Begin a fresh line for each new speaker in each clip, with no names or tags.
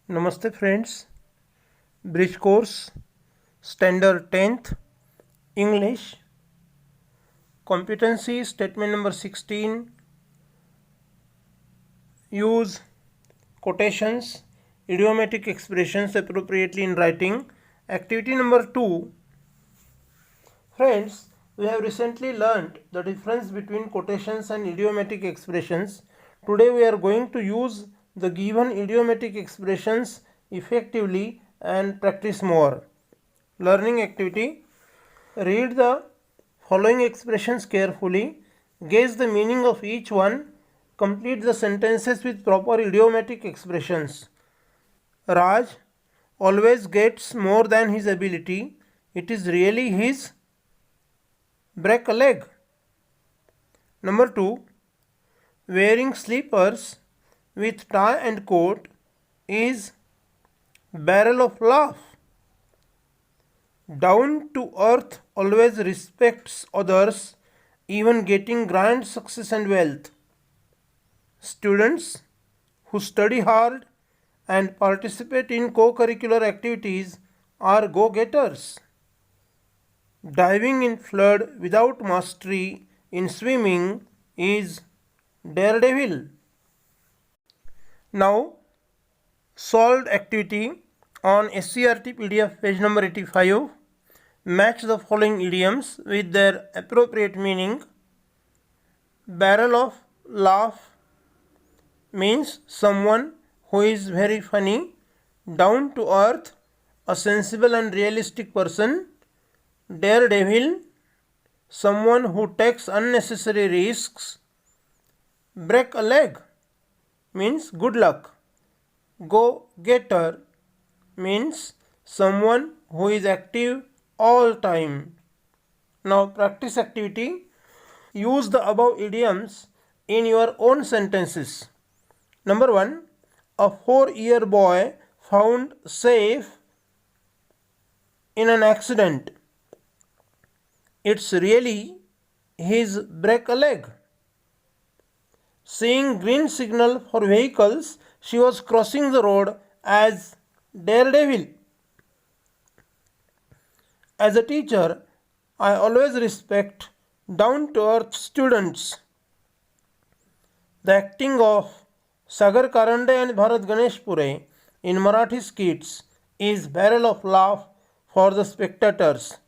Namaste friends, Bridge course, Standard 10th, English, competency statement number 16, use quotations, idiomatic expressions appropriately in writing. Activity number 2, friends, we have recently learnt the difference between quotations and idiomatic expressions. Today we are going to use the given idiomatic expressions effectively and practice more. Learning activity. Read the following expressions carefully. Guess the meaning of each one. Complete the sentences with proper idiomatic expressions. Raj always gets more than his ability. It is really his. Break a leg. Number 2. Wearing slippers with tie and coat is barrel of laugh. Down to earth always respects others, even getting grand success and wealth. Students who study hard and participate in co-curricular activities are go-getters. Diving in flood without mastery in swimming is daredevil. Now, solved activity on SCRT PDF page number 85. Match the following idioms with their appropriate meaning. Barrel of laugh means someone who is very funny. Down to earth, a sensible and realistic person. Daredevil, someone who takes unnecessary risks. Break a leg means good luck. Go getter means someone who is active all time. Now practice activity. Use the above idioms in your own sentences. Number 1. A 4-year boy found safe in an accident. It's really his break a leg. Seeing green signal for vehicles, she was crossing the road as daredevil. As a teacher, I always respect down-to-earth students. The acting of Sagar Karande and Bharat Ganeshpure in Marathi skits is barrel of laugh for the spectators.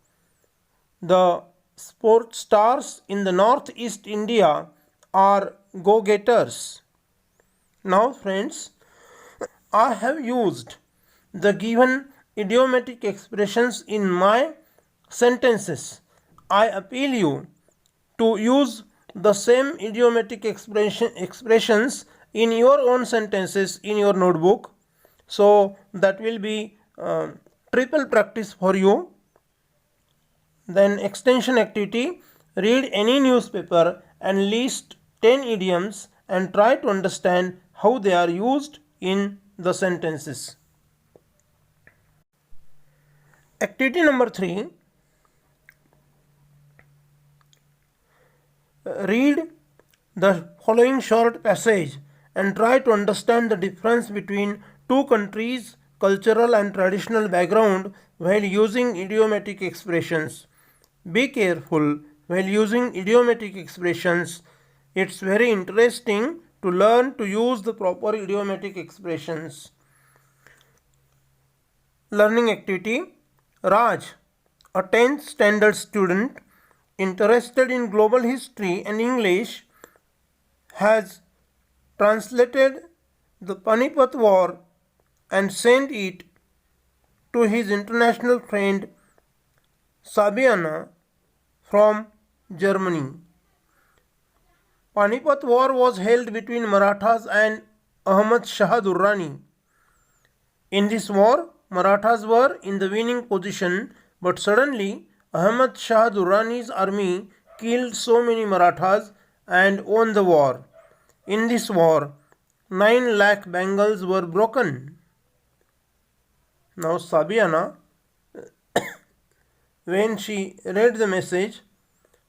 The sports stars in the northeast India are go-getters. Now friends, I have used the given idiomatic expressions in my sentences. I appeal you to use the same idiomatic expressions in your own sentences in your notebook. So that will be triple practice for you. Then extension activity. Read any newspaper and list 10 idioms and try to understand how they are used in the sentences. Activity number 3. Read the following short passage and try to understand the difference between two countries' cultural and traditional background while using idiomatic expressions. Be careful while using idiomatic expressions. It's very interesting to learn to use the proper idiomatic expressions. Learning activity. Raj, a 10th standard student interested in global history and English, has translated the Panipat War and sent it to his international friend Sabiana from Germany. Panipat War was held between Marathas and Ahmad Shah Durrani. In this war, Marathas were in the winning position, but suddenly Ahmad Shah Durrani's army killed so many Marathas and won the war. In this war, 9 lakh Bengals were broken. Now Sabiana, when she read the message,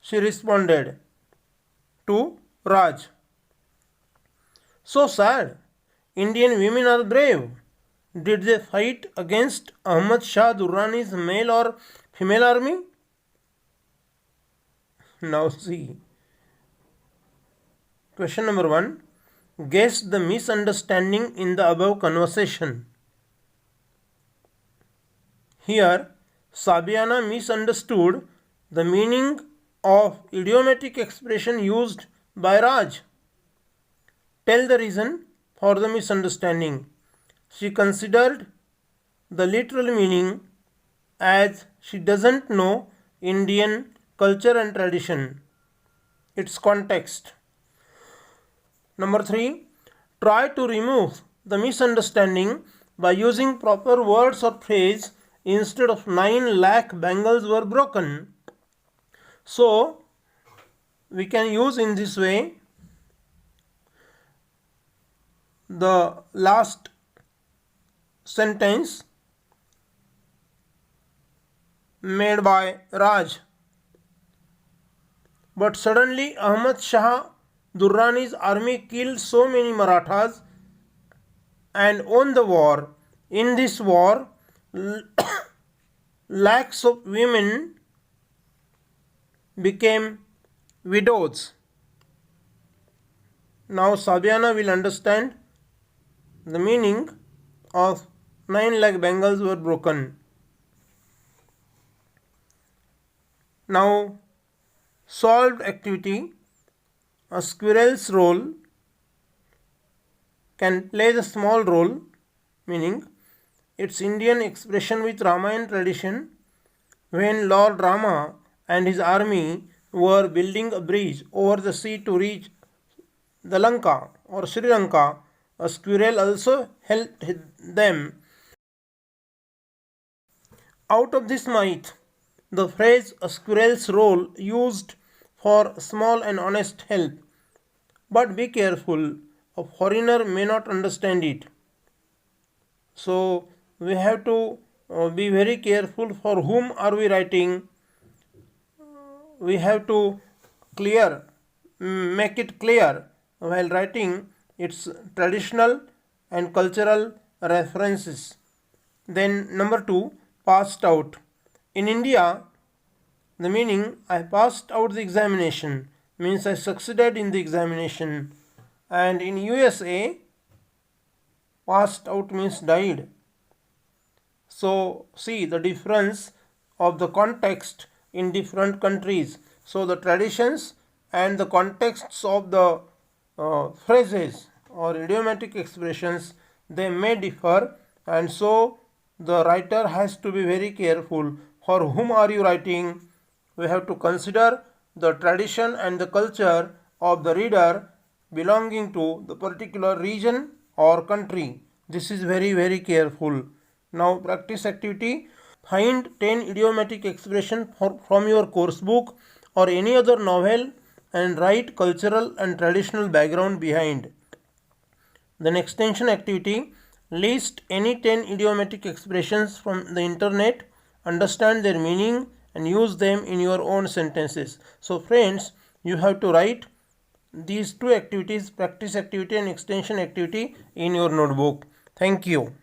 she responded to Raj, "So sad. Indian women are brave. Did they fight against Ahmad Shah Durrani's male or female army? Now see. Question number 1. Guess the misunderstanding in the above conversation. Here, Sabiana misunderstood the meaning of idiomatic expression used by Raj. Tell the reason for the misunderstanding. She considered the literal meaning as she doesn't know Indian culture and tradition, its context. Number 3. Try to remove the misunderstanding by using proper words or phrase instead of 9 lakh bangles were broken. So, we can use in this way the last sentence made by Raj. But suddenly Ahmad Shah Durrani's army killed so many Marathas and won the war. In this war, lakhs of women became widows. Now Sabiana will understand the meaning of 9 lakh bangles were broken. Now solved activity. A squirrel's role can play the small role, meaning its Indian expression with Ramayana tradition. When Lord Rama and his army were building a bridge over the sea to reach the Lanka or Sri Lanka, a squirrel also helped them. Out of this myth, the phrase a squirrel's role used for small and honest help. But be careful, a foreigner may not understand it. So we have to be very careful for whom are we writing. We have to make it clear while writing its traditional and cultural references. Then number 2, passed out. In India, the meaning I passed out the examination means I succeeded in the examination, and in USA, passed out means died. So see the difference of the context in different countries. So the traditions and the contexts of the phrases or idiomatic expressions, they may differ, and so the writer has to be very careful for whom are you writing. We have to consider the tradition and the culture of the reader belonging to the particular region or country. This is very careful. Now practice activity. Find 10 idiomatic expressions from your course book or any other novel and write cultural and traditional background behind. Then extension activity. List any 10 idiomatic expressions from the internet, understand their meaning and use them in your own sentences. So friends, you have to write these two activities, practice activity and extension activity, in your notebook. Thank you.